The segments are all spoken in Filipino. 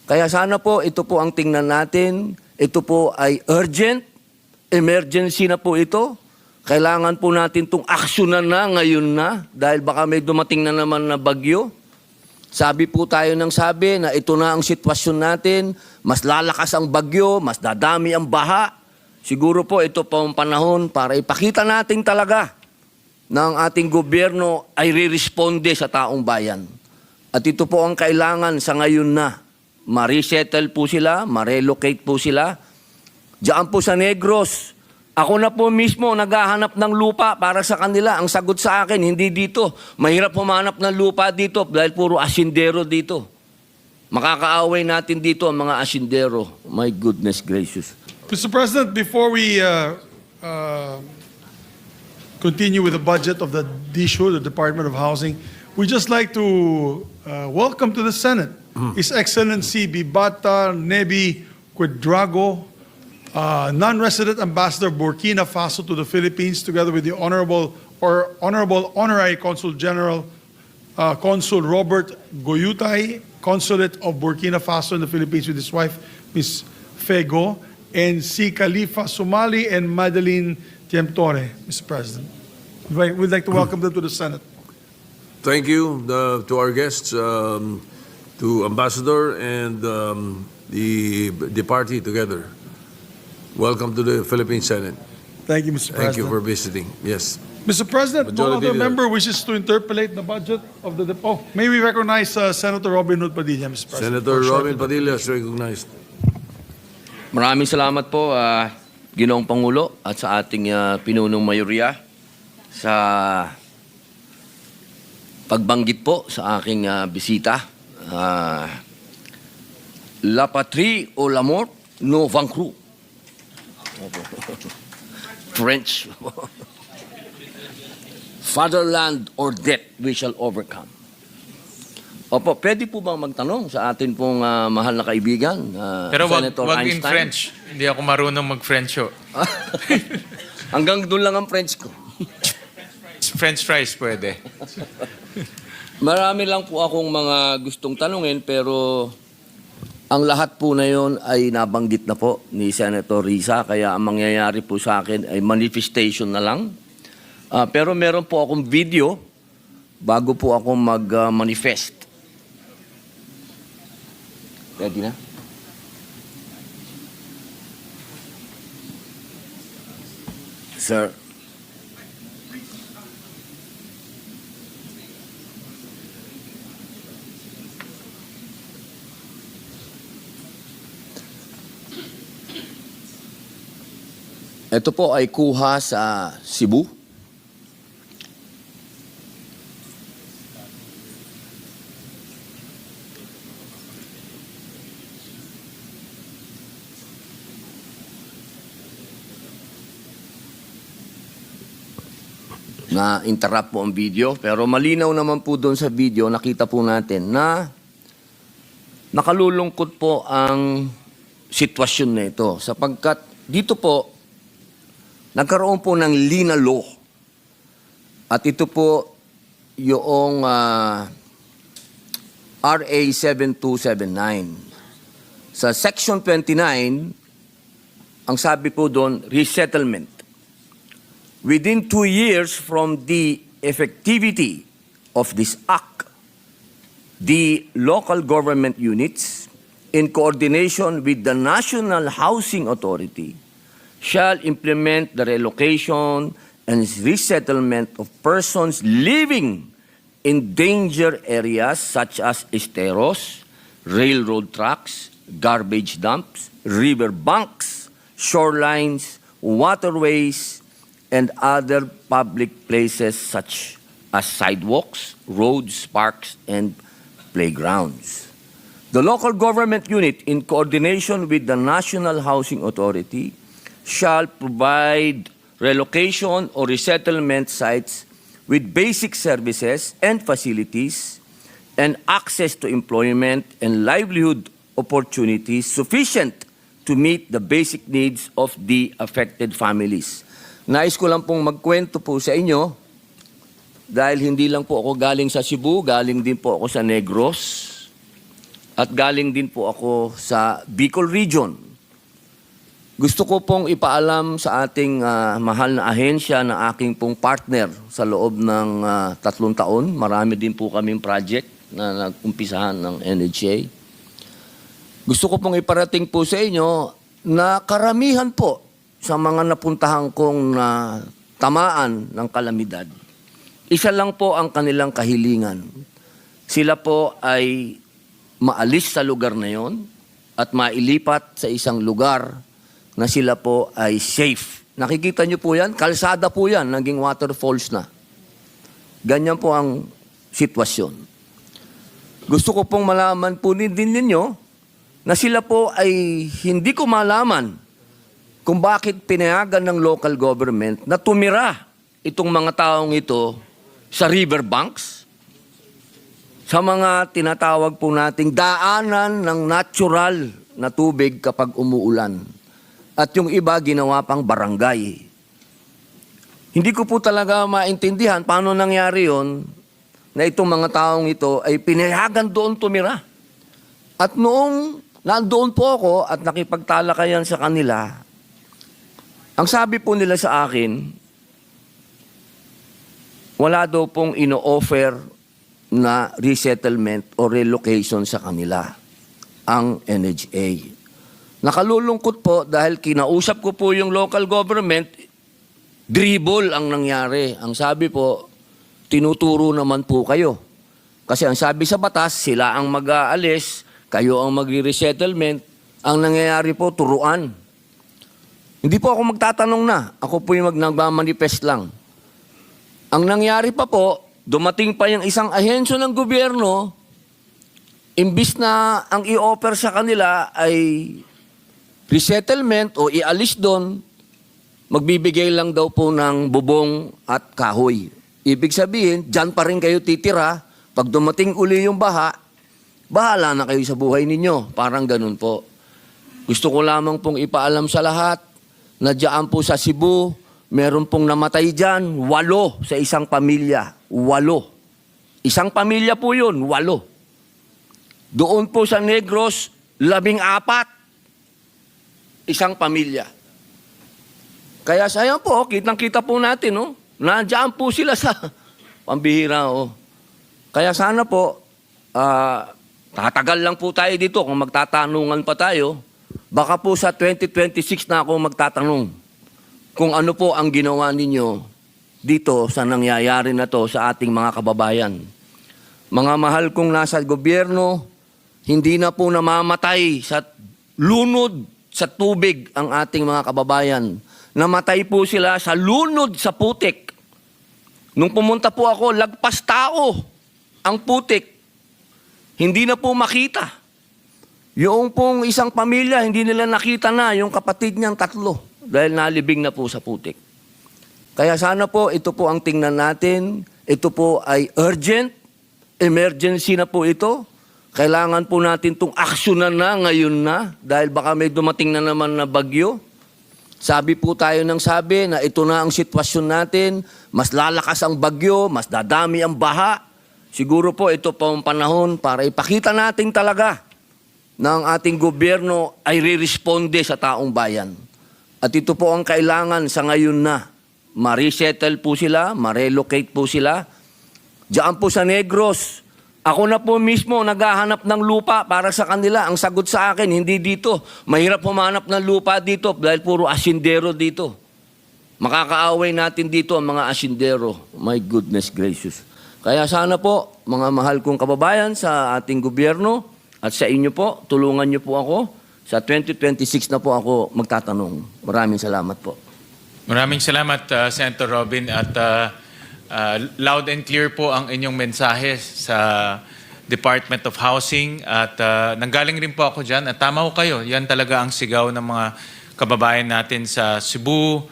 Kaya sana po, ito po ang tingnan natin. Ito po ay urgent, emergency na po ito. Kailangan po natin itong aksyonan na ngayon na dahil baka may dumating na naman na bagyo. Sabi po tayo ng sabi na ito na ang sitwasyon natin, mas lalakas ang bagyo, mas dadami ang baha. Siguro po ito po ang panahon para ipakita natin talaga na ang ating gobyerno ay re-responde sa taong bayan. At ito po ang kailangan sa ngayon na. Ma-resettle po sila, ma-relocate po sila. Diyan po sa Negros, ako na po mismo naghahanap ng lupa para sa kanila. Ang sagot sa akin, hindi dito. Mahirap humanap ng lupa dito dahil puro asindero dito. Makakaaway natin dito ang mga asindero. My goodness gracious. Mr. President, before we continue with the budget of the DSHU, the Department of Housing, we'd just like to welcome to the Senate His Excellency Bibata Nebi Quadrago, non-resident ambassador Burkina Faso to the Philippines, together with the Honorable Honorary Consul General Consul Robert Goyutay, Consulate of Burkina Faso in the Philippines, with his wife, Ms. Fego, and si Khalifa Somali and Madeline Tiemtore, Mr. President. We'd like to welcome them to the Senate. Thank you to our guests, to Ambassador and the party together. Welcome to the Philippine Senate. Thank you, Mr. President. Thank you for visiting. Yes. Mr. President, no Majority other Leader. member wishes to interpolate the budget of the... may we recognize Senator Robin Hood Padilla, Mr. President? Senator for short Robin Padilla is recognized. Maraming salamat po, Ginoong Pangulo at sa ating pinunong mayorya sa pagbanggit po sa aking bisita. La patrie ou la mort, nous vaincrons. French. Fatherland or death, we shall overcome. Opo, pwede po bang magtanong sa atin pong mahal na kaibigan, Pero Senator wag in Einstein? French. Hindi ako marunong mag-French. Hanggang doon lang ang French ko. French fries pwede. Marami lang po akong mga gustong tanungin pero ang lahat po na yon ay nabanggit na po ni Senator Risa, kaya ang mangyayari po sa akin ay manifestation na lang. Pero meron po akong video bago po ako mag-manifest. Ready na? Sir. Ito po ay kuha sa Cebu. Na-interrupt po ang video, pero malinaw naman po doon sa video, nakita po natin na nakalulungkot po ang sitwasyon na ito sapagkat dito po nagkaroon po ng Lina Law. At ito po yung RA 7279. Sa Section 29, ang sabi po doon, resettlement. Within 2 years from the effectivity of this act, the local government units, in coordination with the National Housing Authority, shall implement the relocation and resettlement of persons living in danger areas such as esteros, railroad tracks, garbage dumps, river banks, shorelines, waterways, and other public places such as sidewalks, roads, parks, and playgrounds. The local government unit, in coordination with the National Housing Authority, shall provide relocation or resettlement sites with basic services and facilities and access to employment and livelihood opportunities sufficient to meet the basic needs of the affected families. Nais ko lang pong magkwento po sa inyo dahil hindi lang po ako galing sa Cebu, galing din po ako sa Negros. at galing din po ako sa Bicol Region. Gusto ko pong ipaalam sa ating mahal na ahensya na aking pong partner sa loob ng 3 taon. Marami din po kaming project na nag-umpisahan ng NHA. Gusto ko pong iparating po sa inyo na karamihan po sa mga napuntahan kong tamaan ng kalamidad, isa lang po ang kanilang kahilingan. Sila po ay maalis sa lugar na yon at mailipat sa isang lugar na sila po ay safe. Nakikita niyo po yan, kalsada po yan, naging waterfalls na. Ganyan po ang sitwasyon. Gusto ko pong malaman po din ninyo na sila po ay hindi ko malaman kung bakit pinayagan ng local government na tumira itong mga taong ito sa riverbanks, sa mga tinatawag po nating daanan ng natural na tubig kapag umuulan. At yung iba ginawa pang barangay. Hindi ko po talaga maintindihan paano nangyari yon na itong mga taong ito ay pinayagan doon tumira. At noong nandoon po ako at nakipagtalakayan sa kanila, ang sabi po nila sa akin, wala daw pong ino-offer na resettlement o relocation sa kanila, ang NHA. Nakalulungkot po dahil kinausap ko po yung local government, dribble ang nangyari. Ang sabi po, tinuturo naman po kayo. Kasi ang sabi sa batas, sila ang mag-aalis, kayo ang magre-resettlement. Ang nangyayari po, turuan. Hindi po ako magtatanong na. Ako po yung nagmamanifest lang. Ang nangyari pa po, dumating pa yung isang ahensya ng gobyerno, imbis na ang i-offer sa kanila ay resettlement o ialis doon, magbibigay lang daw po ng bubong at kahoy. Ibig sabihin, dyan pa rin kayo titira. Pag dumating uli yung baha, bahala na kayo sa buhay ninyo. Parang ganun po. Gusto ko lamang pong ipaalam sa lahat na dyan po sa Cebu, meron pong namatay dyan, 8 sa isang pamilya. 8. Isang pamilya po yun, 8. Doon po sa Negros, 14. Isang pamilya. Kaya sayang po, kitang-kita po natin, no? Nandiyan po sila sa pambihira, oh. Kaya sana po, tatagal lang po tayo dito kung magtatanungan pa tayo. Baka po sa 2026 na ako magtatanong kung ano po ang ginawa ninyo dito sa nangyayari na to sa ating mga kababayan. Mga mahal kong nasa gobyerno, hindi na po namamatay sa lunod sa tubig ang ating mga kababayan. Namatay po sila sa lunod sa putik. Nung pumunta po ako, lagpas tao ang putik. Hindi na po makita. Yung pong isang pamilya, hindi nila nakita na yung kapatid niyang 3 dahil nalibing na po sa putik. Kaya sana po, ito po ang tingnan natin. Ito po ay urgent, emergency na po ito. Kailangan po natin itong aksyonan na ngayon na dahil baka may dumating na naman na bagyo. Sabi po tayo ng sabi na ito na ang sitwasyon natin. Mas lalakas ang bagyo, mas dadami ang baha. Siguro po ito po ang panahon para ipakita natin talaga na ang ating gobyerno ay re-responde sa taong bayan. At ito po ang kailangan sa ngayon na. Ma-resettle po sila, ma-relocate po sila. Diyan po sa Negros, ako na po mismo naghahanap ng lupa para sa kanila. Ang sagot sa akin, hindi dito. Mahirap humanap ng lupa dito dahil puro asindero dito. Makakaaway natin dito ang mga asindero. My goodness gracious. Kaya sana po, mga mahal kong kababayan sa ating gobyerno at sa inyo po, tulungan niyo po ako. Sa 2026 na po ako magtatanong. Maraming salamat po. Maraming salamat, Senator Robin. At loud and clear po ang inyong mensahe sa Department of Housing. At nanggaling rin po ako dyan. At tama ho kayo, yan talaga ang sigaw ng mga kababayan natin sa Cebu,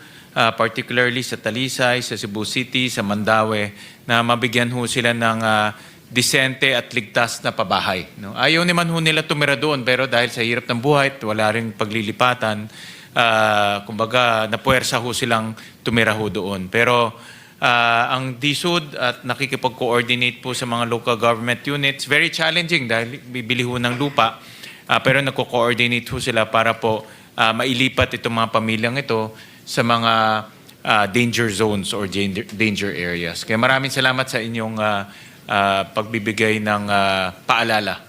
particularly sa Talisay, sa Cebu City, sa Mandaue, na mabigyan ho sila ng disente at ligtas na pabahay. No? Ayaw naman ho nila tumira doon, pero dahil sa hirap ng buhay at wala rin paglilipatan, kumbaga napuwersa ho silang tumira ho doon. Pero ang DSUD at nakikipag-coordinate po sa mga local government units. Very challenging dahil bibili ho ng lupa. Pero nagko-coordinate ho sila para po mailipat itong mga pamilyang ito sa mga danger zones or danger areas. Kaya maraming salamat sa inyong pagbibigay ng paalala